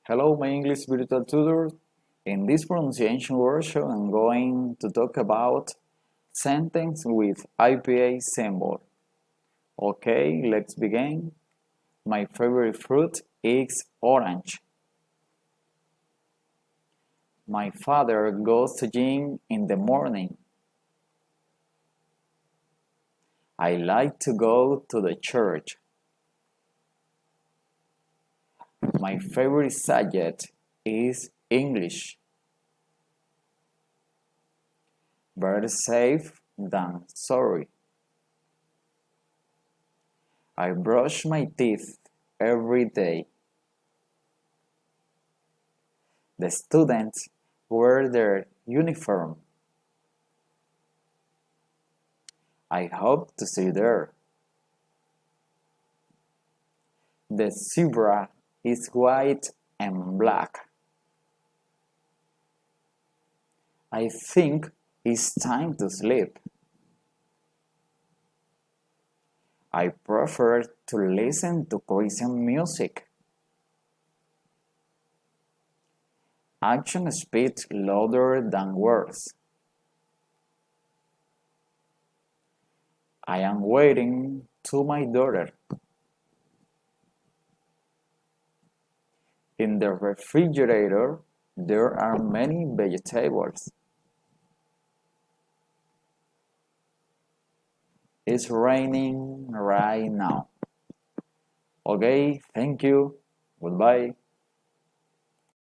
Hello, my English virtual tutor. In this pronunciation workshop, I'm going to talk about sentence with IPA symbol. Okay, let's begin. My favorite fruit is orange. My father goes to gym in the morning. I like to go to the church. My favorite subject is English. Better safe than sorry. I brush my teeth every day. The students wear their uniform. I hope to see you there. The zebra is white and black. I think it's time to sleep. I prefer to listen to Christian music. Actions speak louder than words. I am waiting to my daughter. In the refrigerator, there are many vegetables. It's raining right now. Okay, thank you. Goodbye.